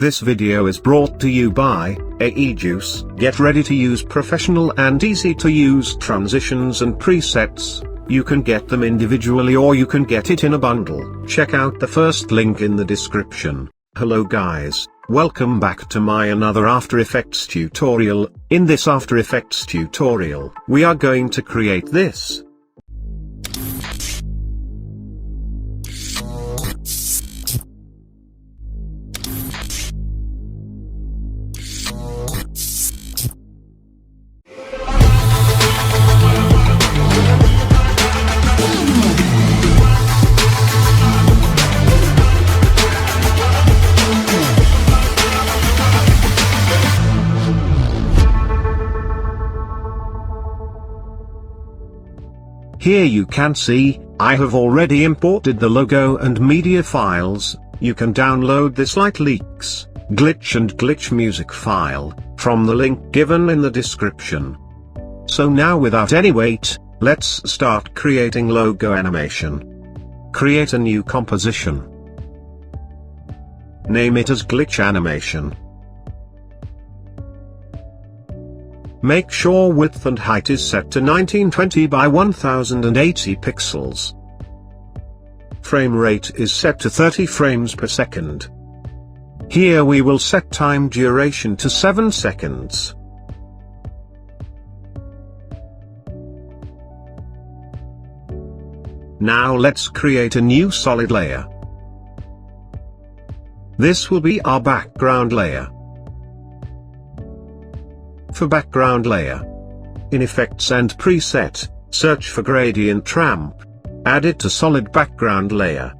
This video is brought to you by AEJuice. Get ready to use professional and easy to use transitions and presets. You can get them individually or you can get it in a bundle. Check out the first link in the description. Hello guys, welcome back to my another After Effects tutorial. In this After Effects tutorial, we are going to create this. Here you can see, I have already imported the logo and media files. You can download this Gltich, Glitch and Glitch music file, from the link given in the description. So now without any wait, let's start creating logo animation. Create a new composition. Name it as Glitch Animation. Make sure width and height is set to 1920 by 1080 pixels. Frame rate is set to 30 frames per second. Here we will set time duration to 7 seconds. Now let's create a new solid layer. This will be our background layer. For background layer, in Effects and Preset, search for Gradient Ramp, add it to Solid Background Layer.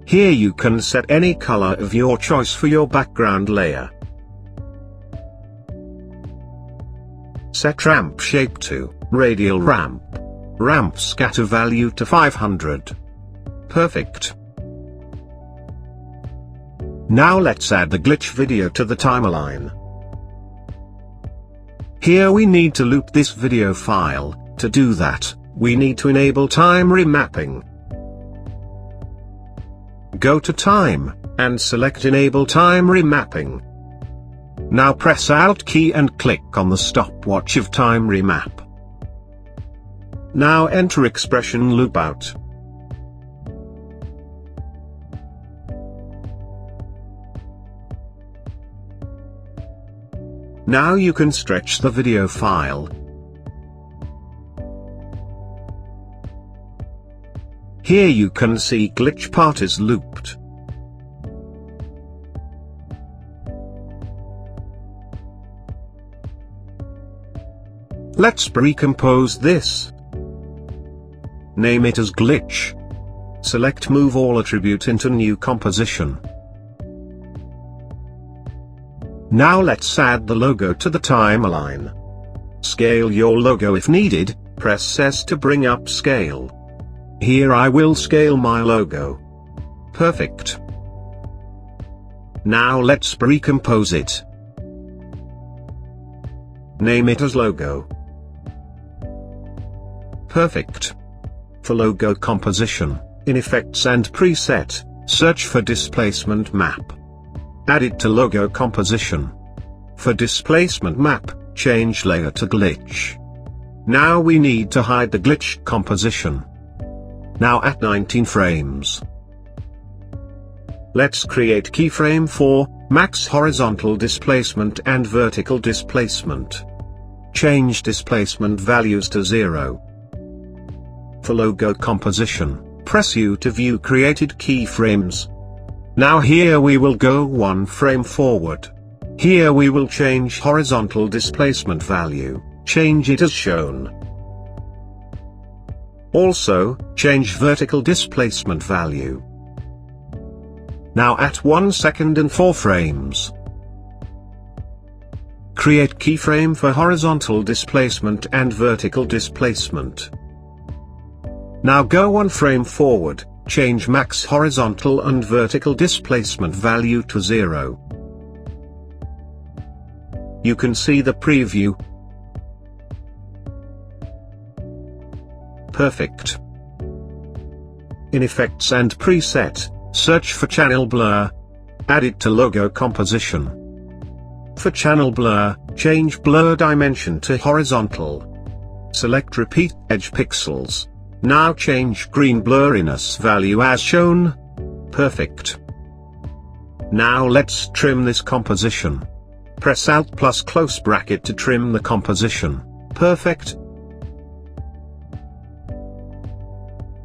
Here you can set any color of your choice for your background layer. Set Ramp Shape to Radial Ramp. Ramp Scatter value to 500. Perfect. Now let's add the glitch video to the timeline. Here we need to loop this video file. To do that, we need to enable time remapping. Go to Time, and select Enable Time Remapping. Now press Alt key and click on the stopwatch of time remap. Now enter expression loop out. Now you can stretch the video file. Here you can see glitch part is looped. Let's recompose this. Name it as Glitch. Select Move All Attribute into New Composition. Now let's add the logo to the timeline. Scale your logo if needed, press S to bring up scale. Here I will scale my logo. Perfect. Now let's recompose it. Name it as Logo. Perfect. For logo composition, in Effects and Preset, search for Displacement Map. Add it to logo composition. For displacement map, change layer to glitch. Now we need to hide the glitch composition. Now at 19 frames. Let's create keyframe for max horizontal displacement and vertical displacement. Change displacement values to 0. For logo composition, press U to view created keyframes. Now here we will go 1 frame forward. Here we will change horizontal displacement value, change it as shown. Also, change vertical displacement value. Now at 1 second and 4 frames. Create keyframe for horizontal displacement and vertical displacement. Now go 1 frame forward. Change max horizontal and vertical displacement value to 0. You can see the preview. Perfect. In Effects and Preset, search for Channel Blur. Add it to logo composition. For channel blur, change blur dimension to horizontal. Select repeat edge pixels. Now change green blurriness value as shown. Perfect. Now let's trim this composition. Press Alt plus close bracket to trim the composition. Perfect.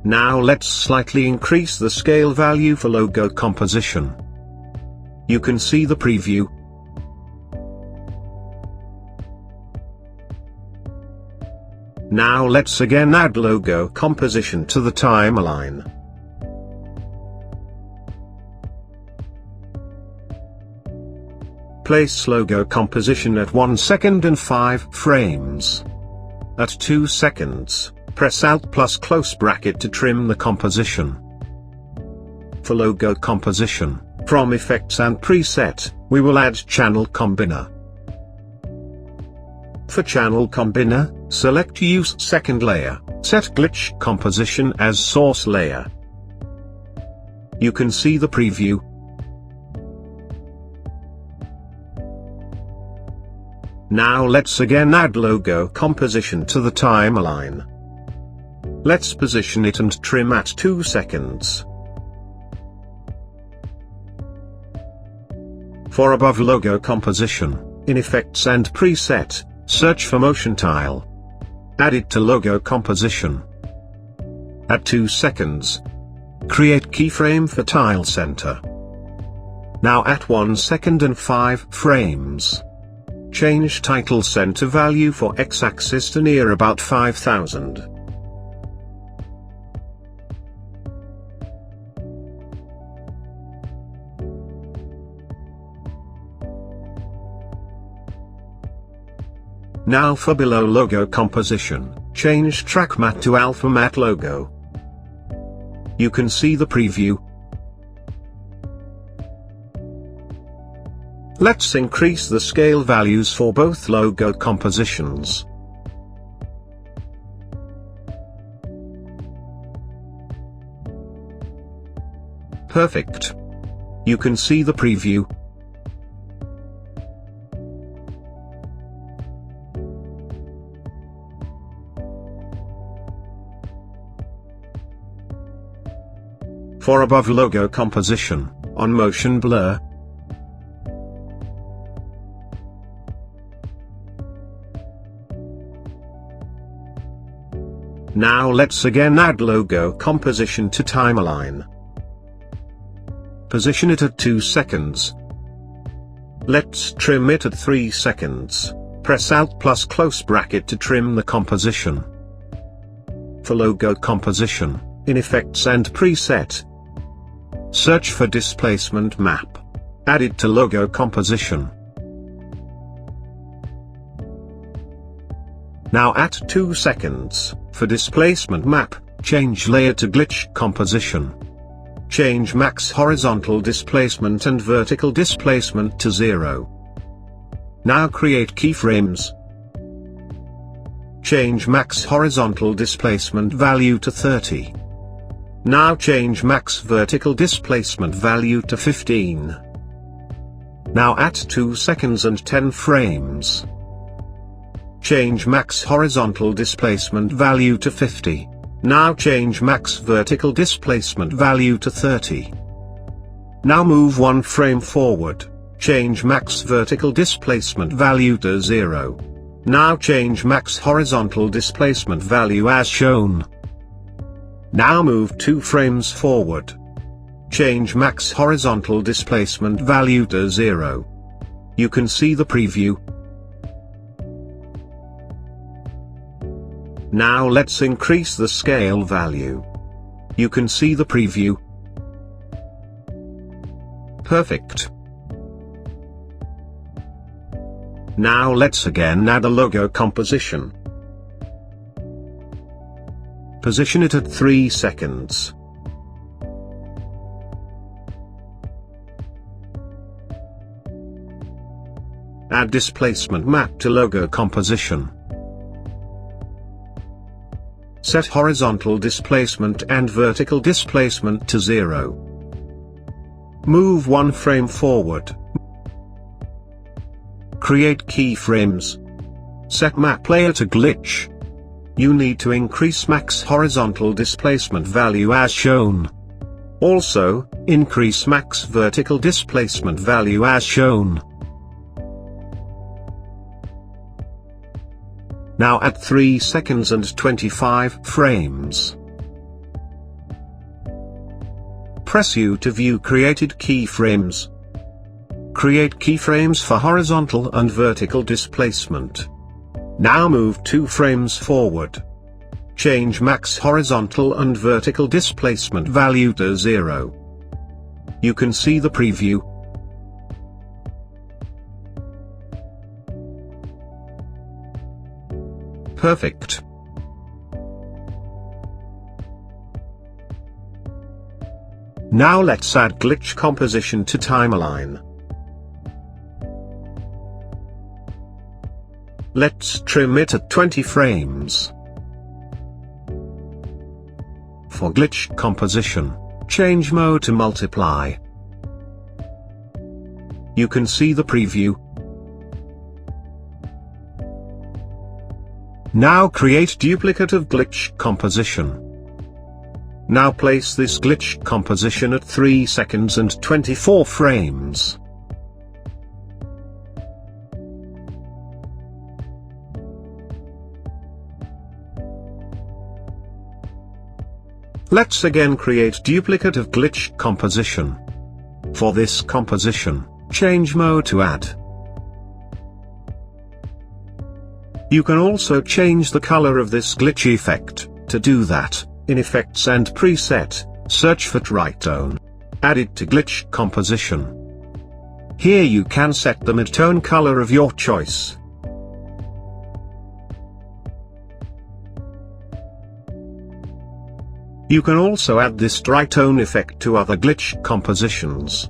Now let's slightly increase the scale value for logo composition. You can see the preview. Now let's again add logo composition to the timeline. Place logo composition at 1 second and 5 frames. At 2 seconds, press Alt plus close bracket to trim the composition. For logo composition, from Effects and Preset, we will add Channel Combiner. For Channel Combiner, select Use Second Layer, set Glitch Composition as Source Layer. You can see the preview. Now let's again add logo composition to the timeline. Let's position it and trim at 2 seconds. For above logo composition, in Effects and Preset, search for Motion Tile. Add it to logo composition. At 2 seconds, create keyframe for tile center. Now at 1 second and 5 frames. Change title center value for x-axis to near about 5000. Now for below logo composition, change track matte to alpha matte logo. You can see the preview. Let's increase the scale values for both logo compositions. Perfect. You can see the preview. For above logo composition, on motion blur, now let's again add logo composition to timeline. Position it at 2 seconds. Let's trim it at 3 seconds. Press Alt plus close bracket to trim the composition. For logo composition, in Effects and Preset, search for Displacement Map. Add it to logo composition. Now at 2 seconds, for Displacement Map, change Layer to Glitch Composition. Change Max Horizontal Displacement and Vertical Displacement to 0. Now create keyframes. Change Max Horizontal Displacement value to 30. Now change Max Vertical Displacement value to 15. Now at 2 seconds and 10 frames. Change Max Horizontal Displacement value to 50. Now change Max Vertical Displacement value to 30. Now move 1 frame forward. Change Max Vertical Displacement value to 0. Now change Max Horizontal Displacement value as shown. Now move 2 frames forward. Change Max Horizontal Displacement value to 0. You can see the preview. Now let's increase the scale value. You can see the preview. Perfect. Now let's again add a logo composition. Position it at 3 seconds. Add displacement map to logo composition. Set horizontal displacement and vertical displacement to 0. Move one frame forward. Create keyframes. Set map layer to glitch. You need to increase max horizontal displacement value as shown. Also, increase max vertical displacement value as shown. Now at 3 seconds and 25 frames. Press U to view created keyframes. Create keyframes for horizontal and vertical displacement. Now move 2 frames forward. Change max horizontal and vertical displacement value to 0. You can see the preview. Perfect. Now let's add glitch composition to timeline. Let's trim it at 20 frames. For glitch composition, change mode to multiply. You can see the preview. Now create duplicate of glitch composition. Now place this glitch composition at 3 seconds and 24 frames. Let's again create duplicate of glitch composition. For this composition, change mode to add. You can also change the color of this glitch effect. To do that, in Effects and Preset, search for Tritone. Add it to glitch composition. Here you can set the midtone color of your choice. You can also add this tritone effect to other glitch compositions.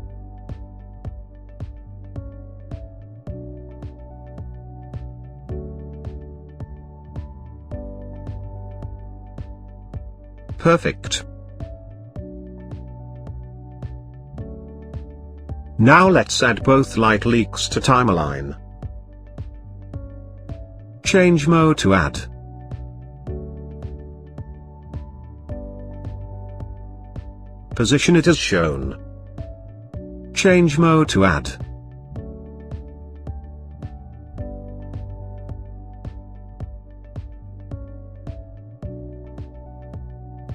Perfect. Now let's add both light leaks to timeline. Change mode to add. Position it as shown. Change mode to add.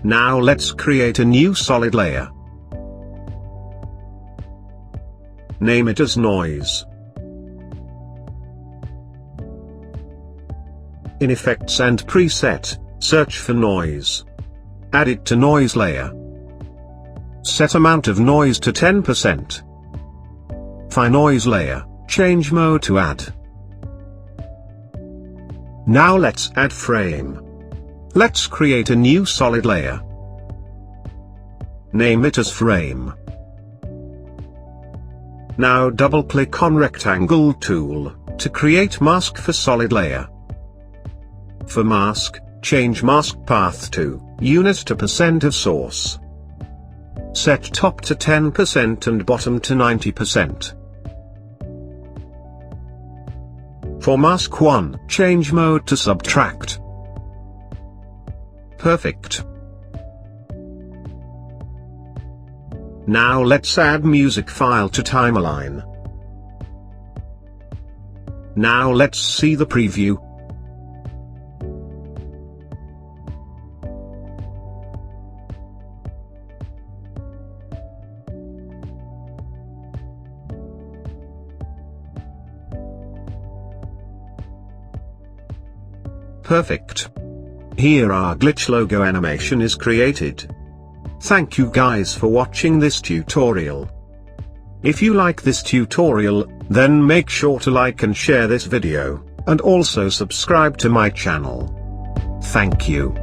Now let's create a new solid layer. Name it as noise. In Effects and Preset, search for noise. Add it to noise layer. Set amount of noise to 10%. For noise layer, change mode to add. Now let's add frame. Let's create a new solid layer. Name it as frame. Now double-click on Rectangle tool, to create mask for solid layer. For mask, change mask path to unit to % of source. Set top to 10% and bottom to 90%. For mask 1, change mode to subtract. Perfect. Now let's add music file to timeline. Now let's see the preview. Perfect. Here our glitch logo animation is created. Thank you guys for watching this tutorial. If you like this tutorial, then make sure to like and share this video, and also subscribe to my channel. Thank you.